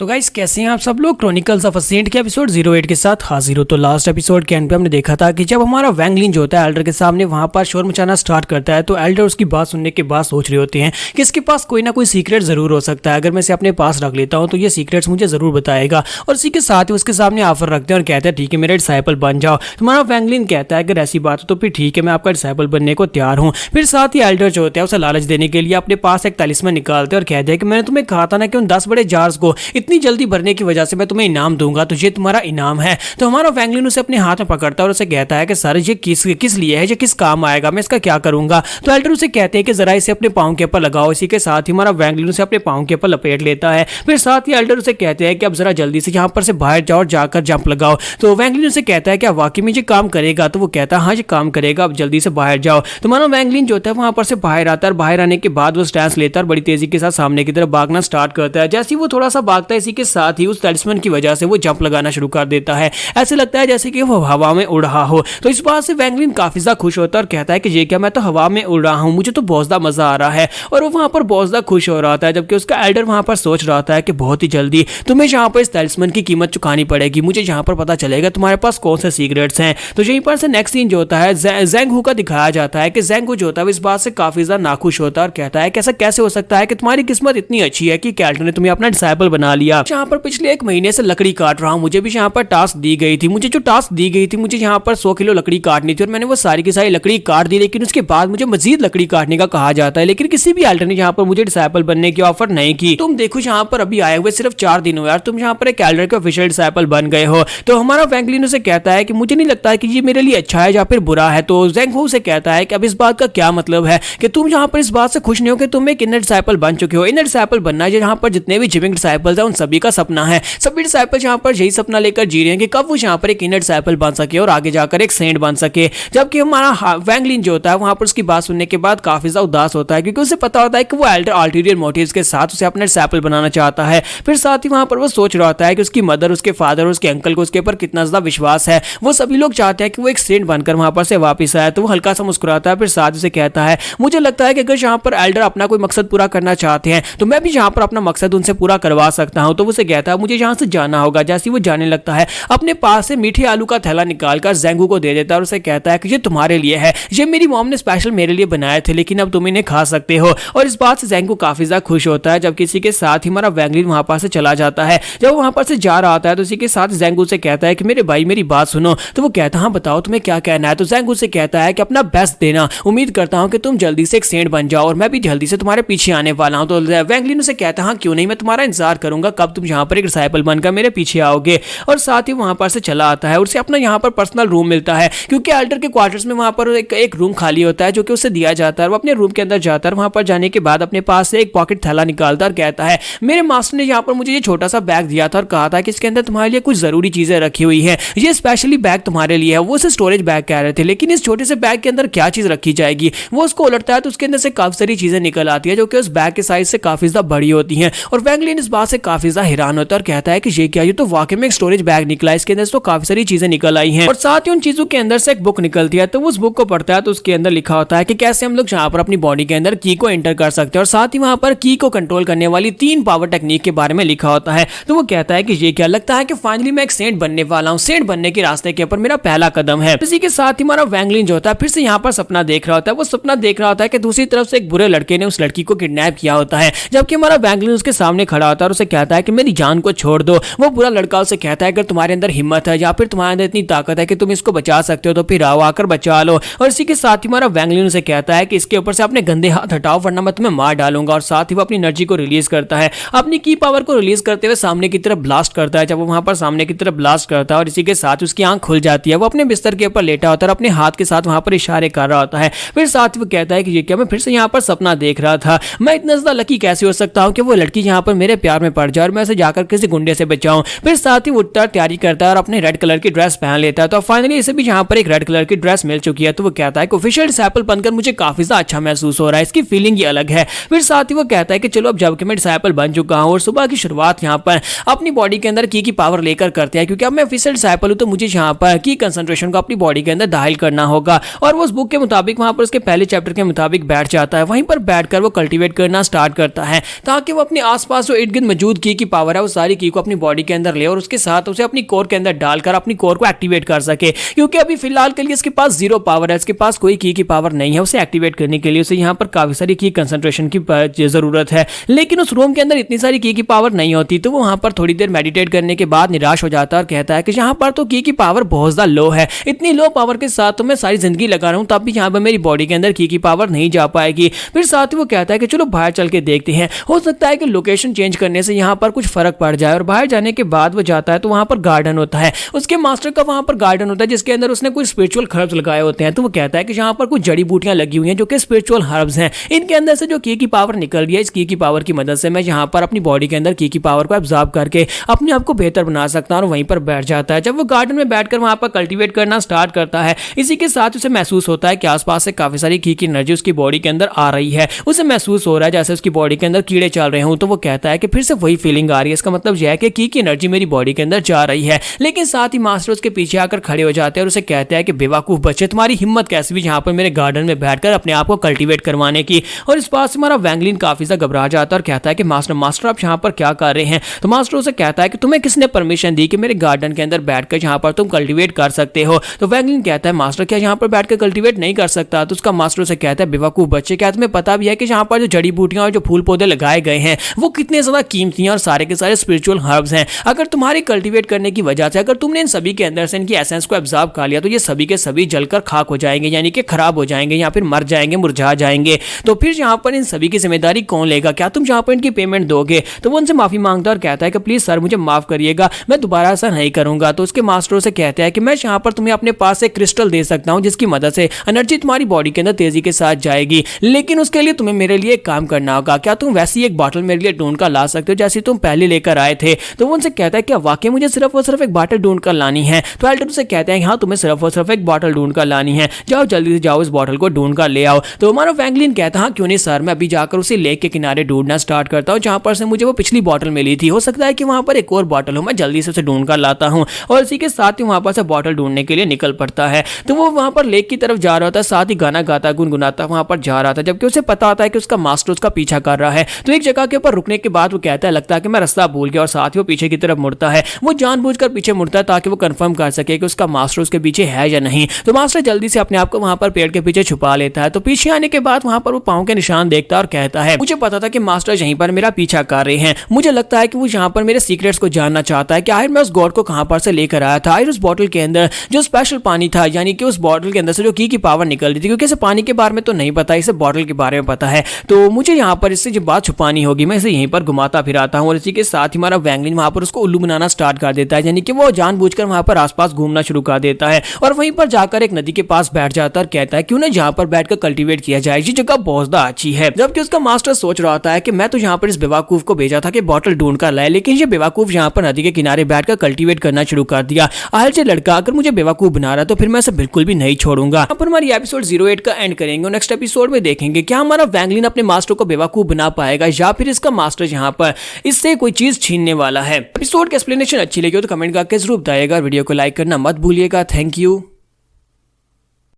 तो गाइस कैसे हैं आप सब लोग। क्रॉनिकल्स ऑफ अ सेंट के एपिसोड 08 के साथ हाजिर हो। तो लास्ट एपिसोड के एंड पे हमने देखा था कि जब हमारा वैंग लिन जो होता है एल्डर के सामने वहां पर शोर मचाना स्टार्ट करता है तो एल्डर उसकी बात सुनने के बाद सोच रहे होते हैं कि इसके पास कोई ना कोई सीक्रेट जरूर हो सकता है। अगर मैं इसे अपने पास रख लेता हूँ तो ये सीक्रेट्स मुझे जरूर बताएगा। और इसी के साथ ही उसके सामने ऑफर रखते हैं और कहते हैं ठीक है मेरे डिसाइपल बन जाओ। तुम्हारा वैंग लिन कहता है अगर ऐसी बात हो तो फिर ठीक है मैं आपका डिसाइपल बनने को तैयार हूँ। फिर साथ ही एल्डर जो होता है उसे लालच देने के लिए अपने पास एक तलिस्मान निकालते हैं और कहते हैं कि मैंने तुम्हें कहा था ना कि उन 10 बड़े जार्स को इतनी जल्दी भरने की वजह से मैं तुम्हें इनाम दूंगा, तो ये तुम्हारा इनाम है। तो हमारा वैंग लिन उसे अपने हाथ में पकड़ता है और उसे कहता है कि सर ये किस लिए है, ये किस काम आएगा, मैं इसका क्या करूंगा। तो एल्डर उसे कहते हैं कि जरा इसे अपने पाँव के ऊपर लगाओ। इसी के साथ ही हमारा वैंग लिन उसे अपने पाँव के ऊपर लपेट लेता है। फिर साथ ही एल्डर उसे कहते हैं कि अब जरा जल्दी से यहाँ पर से बाहर जाओ और जाकर जंप लगाओ। तो वैंग लिन उसे कहता है कि वाकई में ये काम करेगा। तो वो कहता है हाँ ये काम करेगा, अब जल्दी से बाहर जाओ। तो हमारा वैंग लिन जो होता है वहां पर से बाहर आता है। बाहर आने के बाद वो स्टैंस लेता है और बड़ी तेजी के साथ सामने की तरफ भागना स्टार्ट करता है। जैसे ही वो थोड़ा सा भागता है इसी के साथ ही उस तलिस्मान की वजह से वो जंप लगाना शुरू कर देता है। ऐसे लगता है जैसे कि वो हवा में उड़ रहा हो। तो इस बात से वैंग लिन काफी ज्यादा खुश होता है और कहता है कि ये क्या, मैं तो हवा में उड़ रहा हूँ, मुझे तो बहुत ज्यादा मजा आ रहा है। और वो वहां पर बहुत ज्यादा खुश हो रहा था, जबकि उसका एल्डर वहां पर सोच रहा था कि बहुत ही जल्दी तुम्हें यहाँ पर इस तलिस्मान की कीमत चुकानी पड़ेगी, मुझे यहाँ पर पता चलेगा तुम्हारे पास कौन से सीक्रेट्स हैं। तो यहीं पर से नेक्स्ट सीन जो होता है ज़ैंग हू का दिखाया जाता है कि ज़ैंग हू जो होता है इस बात से काफी ज्यादा नाखुश होता है और कहता है कि ऐसा कैसे हो सकता है कि तुम्हारी किस्मत इतनी अच्छी है कि कैल्टर ने तुम्हें अपना डिसाइपल बना लिया। यहाँ पर पिछले 1 महीने से लकड़ी काट रहा हूँ, मुझे भी यहाँ पर टास्क दी गई थी, मुझे जो टास्क दी गई थी मुझे यहाँ पर 100 किलो लकड़ी काटनी थी और मैंने वो सारी की सारी लकड़ी काट दी। लेकिन उसके बाद मुझे मजीद लकड़ी काटने का कहा जाता है, लेकिन किसी भी एल्डर ने यहाँ पर मुझे डिसाइपल बनने की ऑफर नहीं की। तुम देखो यहाँ पर अभी आए हुए सिर्फ 4 दिन हुए यार, तुम यहाँ पर एक एल्डर के ऑफिशियल डिसाइपल बन गए हो। तो हमारा वैंग लिन उसे कहता है कि मुझे नहीं लगता है कि ये मेरे लिए अच्छा है या फिर बुरा है। तो ज़ैंग हू से कहता है कि अब इस बात का क्या मतलब है कि तुम यहाँ पर इस बात से खुश नहीं हो कि तुम एक इनर डिसाइपल बन चुके हो। इनर डिसाइपल बनना यहाँ पर जितने भी जिमिंग डिसाइपल्स हैं उन सभी का सपना है। सभी डिसाइपल्स यहाँ पर यही सपना लेकर जी रहे हैं कि कब वो यहाँ पर एक इनर डिसाइपल बन सके और आगे जाकर एक सेंट बन सके। जबकि हमारा वैंग लिन जो होता है वहां पर उसकी बात सुनने के बाद काफी ज्यादा उदास होता है, क्योंकि उसे पता होता है कि वो एल्डर अल्टीरियर मोटिव्स के साथ उसे अपना डिसाइपल बनाना चाहता है। फिर साथ ही वहां पर वो सोच रहा होता है कि उसकी मदर, उसके फादर और उसके अंकल को उसके ऊपर कितना ज्यादा विश्वास है। वो सभी लोग चाहते हैं कि वो एक सेंट बनकर वहां पर से वापस आए। तो वो हल्का सा मुस्कुराता है। फिर साथ उसे कहता है मुझे लगता है कि अगर यहाँ पर एल्डर अपना कोई मकसद पूरा करना चाहते हैं तो मैं भी यहाँ पर अपना मकसद उनसे पूरा करवा सकता हूँ। तो उसे कहता है मुझे यहाँ से जाना होगा। जैसे वो जाने लगता है अपने पास से मीठे आलू का थैला निकालकर ज़ैंग हू को दे देता है और उसे कहता है कि ये तुम्हारे लिए है, ये मेरी मॉम ने स्पेशल मेरे लिए बनाए थे, लेकिन अब तुम इन्हें खा सकते हो। और इस बात से ज़ैंग हू काफी ज्यादा खुश होता है। जब किसी के साथ ही हमारा वैंग लिन वहां पर से चला जाता है। जब वो वहां पर से जा रहा होता है तो इसी के साथ ज़ैंग हू से कहता है कि मेरे भाई मेरी बात सुनो। तो वो कहता है हाँ बताओ तुम्हें क्या कहना है। तो ज़ैंग हू से कहता है कि अपना बेस्ट देना, उम्मीद करता हूँ कि तुम जल्दी से एक सेंट बन जाओ और मैं भी जल्दी से तुम्हारे पीछे आने वाला हूँ। तो वैंग लिन उसे कहता है हाँ क्यों नहीं, मैं तुम्हारा इंतजार करूंगा कब तुम यहाँ पर एक डिसाइपल बनकर मेरे पीछे आओगे। और साथ ही वहां पर से चला आता है। उसे अपना यहाँ पर पर्सनल रूम मिलता है, क्योंकि एल्डर के क्वार्टर्स में वहां पर एक रूम खाली होता है जो कि उसे दिया जाता है। वो अपने रूम के अंदर जाता है। वहां पर जाने के बाद अपने पास से एक पॉकेट थैला निकालता है और कहता है मेरे मास्टर ने यहाँ पर मुझे ये छोटा सा बैग दिया था और कहा था कि इसके अंदर तुम्हारे लिए कुछ जरूरी चीजें रखी हुई है, ये स्पेशली बैग तुम्हारे लिए है। वो उसे स्टोरेज बैग कह रहे थे, लेकिन इस छोटे से बैग के अंदर क्या चीज रखी जाएगी। वो उसको उलटता है तो उसके अंदर से काफी सारी चीजें निकल आती है जो कि उस बैग के साइज से काफी ज्यादा बड़ी होती है। और वैंग लिन इस बात से काफी ज्यादा हैरान होता है और कहता है कि ये क्या, ये तो वाकई में एक स्टोरेज बैग निकला, इसके अंदर तो काफी सारी चीजें निकल आई हैं। और साथ ही उन चीजों के अंदर से एक बुक निकलती है। तो उस बुक को पढ़ता है तो उसके अंदर लिखा होता है कि कैसे हम लोग यहाँ पर अपनी बॉडी के अंदर की को एंटर कर सकते हैं और साथ ही वहां पर की को कंट्रोल करने वाली 3 पावर टेक्निक के बारे में लिखा होता है। तो वो कहता है कि ये क्या, लगता है कि फाइनली मैं एक सेंट बनने वाला हूँ, सेंट बनने के रास्ते के ऊपर मेरा पहला कदम है। इसी के साथ ही हमारा वैंग लिन जो होता है फिर से यहाँ पर सपना देख रहा होता है। वो सपना देख रहा होता है कि दूसरी तरफ से एक बुरे लड़के ने उस लड़की को किडनैप किया होता है, जबकि हमारा वैंग लिन उसके सामने खड़ा होता है और उसे कहता है कि मेरी जान को छोड़ दो। वो बुरा लड़का उसे कहता है अगर तुम्हारे अंदर हिम्मत है या फिर तुम्हारे अंदर इतनी ताकत है कि तुम इसको बचा सकते हो तो फिर आओ आकर बचा लो। और इसी के साथ ही हमारा वैंग लिन उसे कहता है कि इसके ऊपर से अपने गंदे हाथ हटाओ वरना मैं तुम्हें मार डालूंगा। और साथ ही वो अपनी एनर्जी को रिलीज करता है, अपनी की पावर को रिलीज करते हुए सामने की तरफ ब्लास्ट करता है। जब वो वहां पर सामने की तरफ ब्लास्ट करता है और इसी के साथ उसकी आंख खुल जाती है, वो अपने बिस्तर के ऊपर लेटा होता है और अपने हाथ के साथ वहां पर इशारे कर रहा होता है। फिर साथ ही वो कहता है कि ये क्या, मैं फिर से यहाँ पर सपना देख रहा था, मैं इतना ज्यादा लकी कैसे हो सकता हूँ कि वो लड़की यहाँ पर मेरे प्यार में पड़ जाए और मैं उसे जाकर किसी गुंडे से बचाऊं। फिर साथ ही उठता तैयारी करता है और अपने रेड कलर की ड्रेस पहन लेता है। तो फाइनली इसे भी यहाँ पर एक रेड कलर की ड्रेस मिल चुकी है। तो वो कहता है कि ऑफिशियल डिसाइपल बनकर मुझे काफी ज्यादा अच्छा महसूस हो रहा है, इसकी फीलिंग ही अलग है। फिर साथ ही वो कहता है कि चलो अब जबकि मैं डिसाइपल बन चुका हूँ और सुबह की शुरुआत यहाँ पर अपनी बॉडी के अंदर की पावर लेकर करते हैं, क्योंकि अब मैं ऑफिशियल डिसाइपल हूँ तो मुझे यहाँ पर की कंसंट्रेशन को अपनी बॉडी के अंदर दाखिल करना होगा। और वो उस बुक के मुताबिक वहां पर उसके पहले चैप्टर के मुताबिक बैठ जाता है। वहीं पर बैठकर वो कल्टीवेट करना स्टार्ट करता है ताकि वो अपने आसपास जो इर्द गिर्द मौजूद की पावर है वो सारी की को अपनी बॉडी के अंदर ले और उसके साथ उसे अपनी कोर के अंदर डालकर अपनी कोर को एक्टिवेट कर सके, क्योंकि अभी फिलहाल के लिए इसके पास जीरो पावर है, इसके पास कोई की पावर नहीं है। उसे एक्टिवेट करने के लिए उसे यहाँ पर काफी सारी की कंसंट्रेशन की जरूरत है, लेकिन उस रूम के अंदर इतनी सारी की पावर नहीं होती। तो वो वहां पर थोड़ी देर मेडिटेट करने के बाद निराश हो जाता है और कहता है कि यहाँ पर तो की पावर बहुत ज्यादा लो है, इतनी लो पावर के साथ तो मैं सारी जिंदगी लगा रहा हूँ तब भी यहाँ पर मेरी बॉडी के अंदर की पावर नहीं जा पाएगी। फिर साथ ही वो कहता है कि चलो बाहर चल के देखते हैं, हो सकता है कि लोकेशन चेंज करने से यहाँ पर कुछ फर्क पड़ जाए। और बाहर जाने के बाद वो जाता है तो वहां पर गार्डन होता है, उसके मास्टर का वहां पर गार्डन होता है जिसके अंदर उसने कुछ स्पिरिचुअल हर्ब्स लगाए होते हैं। तो वो कहता है कि यहाँ पर कुछ जड़ी बूटियां लगी हुई हैं जो कि स्पिरिचुअल हर्ब्स हैं, इनके अंदर से जो की पावर निकल रही है, इस की पावर की मदद से मैं यहाँ पर अपनी बॉडी के अंदर की पावर को एब्जॉर्ब करके अपने आप को बेहतर बना सकता हूँ। और वहीं पर बैठ जाता है। जब वो गार्डन में बैठकर वहां पर कल्टीवेट करना स्टार्ट करता है, इसी के साथ उसे महसूस होता है कि आसपास से काफी सारी की एनर्जी उसकी बॉडी के अंदर आ रही है। उसे महसूस हो रहा है जैसे उसकी बॉडी के अंदर कीड़े चल रहे हों। तो वो कहता है कि फिर से वही फीलिंग आ रही है, इसका मतलब यह है कि की एनर्जी मेरी बॉडी के अंदर जा रही है। लेकिन साथ ही मास्टर उसके पीछे आकर खड़े हो जाते हैं और उसे कहते हैं कि बेवकूफ बच्चे, तुम्हारी हिम्मत कैसे भी यहाँ पर मेरे गार्डन में बैठकर अपने आप को कल्टीवेट करवाने की। और इस बात से हमारा वैंगलिन काफी सा घबरा जाता है और कहता है कि मास्टर आप यहाँ पर क्या कर रहे हैं। तो मास्टर उसे कहता है कि तुम्हें किसने परमिशन दी कि मेरे गार्डन के अंदर बैठकर यहाँ पर तुम कल्टीवेट कर सकते हो। तो वैंगलिन कहता है मास्टर क्या यहाँ पर बैठकर कल्टीवेट नहीं कर सकता। तो उसका मास्टर उसे कहता है बेवकूफ बच्चे, क्या तुम्हें पता भी है कि यहाँ पर जो जड़ी बूटियां और जो फूल पौधे लगाए गए हैं वो कितने ज्यादा कीमती हैं और सारे के सारे स्पिरिचुअल हर्ब्स हैं। अगर तुम्हारे कल्टीवेट करने की वजह से अगर तुमने इन सभी के अंदर से इनकी एसेंस को एब्जॉर्ब कर लिया तो ये सभी के सभी जलकर खाक हो जाएंगे, यानी कि खराब हो जाएंगे या फिर मर जाएंगे, मुरझा जाएंगे। तो फिर यहाँ पर इन सभी की जिम्मेदारी कौन लेगा, क्या तुम यहाँ पर इनकी पेमेंट दोगे। तो वो उनसे माफी मांगता है और कहता है कि प्लीज सर मुझे माफ करिएगा, मैं दोबारा ऐसा नहीं करूंगा। तो उसके मास्टर से कहता है कि मैं यहाँ पर तुम्हें अपने पास एक क्रिस्टल दे सकता हूँ जिसकी मदद से एनर्जी तुम्हारी बॉडी के अंदर तेजी के साथ जाएगी, लेकिन उसके लिए तुम्हें मेरे लिए एक काम करना होगा। क्या तुम वैसी एक बॉटल मेरे लिए ढूंढ कर ला सकते हो जैसे तुम पहले लेकर आए थे। तो वो उनसे कहता है कि वाकई मुझे सिर्फ और सिर्फ एक बॉटल ढूंढ कर लानी है। तो एल्डर से कहते हैं हाँ तुम्हें सिर्फ और सिर्फ एक बॉटल ढूंढ कर लानी है, जाओ जल्दी से जाओ इस बॉटल को ढूंढ कर ले आओ। तो हमारा वैंगलिन कहता है हाँ क्यों नहीं सर, मैं अभी जाकर उसी लेक के किनारे ढूंढना स्टार्ट करता हूँ जहां पर से मुझे वो पिछली बॉटल मिली थी, हो सकता है कि वहां पर एक और बॉटल हो, मैं जल्दी से उसे ढूंढ कर लाता हूँ। और इसी के साथ ही वहां पर से बॉटल ढूंढने के लिए निकल पड़ता है। तो वो वहां पर लेक की तरफ जा रहा होता है, साथ ही गाना गाता गुनगुनाता वहां पर जा रहा था, जबकि उसे पता होता है कि उसका मास्टर उसका पीछा कर रहा है। तो एक जगह के ऊपर रुकने के बाद वो कहता है लगता है कि मैं रास्ता भूल गया, और साथ ही वो पीछे की तरफ मुड़ता है। वो जानबूझकर पीछे मुड़ता है ताकि वो कंफर्म कर सके कि उसका मास्टर उसके पीछे है या नहीं। तो मास्टर जल्दी से अपने आप को वहां पर पेड़ के पीछे छुपा लेता है। तो पीछे आने के बाद वहां पर वो पांव के निशान देखता है और कहता है मुझे पता था कि मास्टर यहीं पर मेरा पीछा कर रहे हैं, मुझे लगता है कि वो यहाँ पर मेरे सीक्रेट्स को जानना चाहता है कि आखिर मैं उस गॉड को कहां पर से लेकर आया था। आखिर उस बॉटल के अंदर जो स्पेशल पानी था, यानी कि उस बॉटल के अंदर से जो की पावर निकल रही थी, क्योंकि इसे पानी के बारे में तो नहीं पता, इसे बॉटल के बारे में पता है। तो मुझे यहाँ पर इससे जो बात छुपानी होगी, मैं इसे यहीं पर घुमाता फिराता हूँ। और इसी के साथ ही हमारा वैंगलिन वहां पर उसको उल्लू बनाना स्टार्ट कर देता है, यानी कि वो जानबूझकर वहां पर आसपास घूमना शुरू कर देता है और वहीं पर जाकर एक नदी के पास बैठ जाता है और कहता है क्यों ना यहाँ पर बैठकर कल्टीवेट किया जाए, ये जगह बहुत ज्यादा अच्छी है। जबकि उसका मास्टर सोच रहा होता है कि मैं तो यहाँ पर इस बेवकूफ को भेजा था कि बॉटल ढूंढ कर लाए, लेकिन ये बेवकूफ यहाँ पर नदी के किनारे बैठकर कल्टीवेट करना शुरू कर दिया। आज ये लड़का अगर मुझे बेवकूफ बना रहा तो फिर मैं इसे बिल्कुल भी नहीं छोड़ूंगा। यहाँ पर हमारी एपिसोड 08 का एंड करेंगे और नेक्स्ट एपिसोड में देखेंगे क्या हमारा वैंगलिन अपने मास्टर को बेवकूफ बना पाएगा या फिर इसका मास्टर यहाँ पर इससे कोई चीज छीनने वाला है। एपिसोड की एक्सप्लेनेशन अच्छी लगी हो तो कमेंट करके जरूर बताइएगा, वीडियो को लाइक करना मत भूलिएगा। Thank you.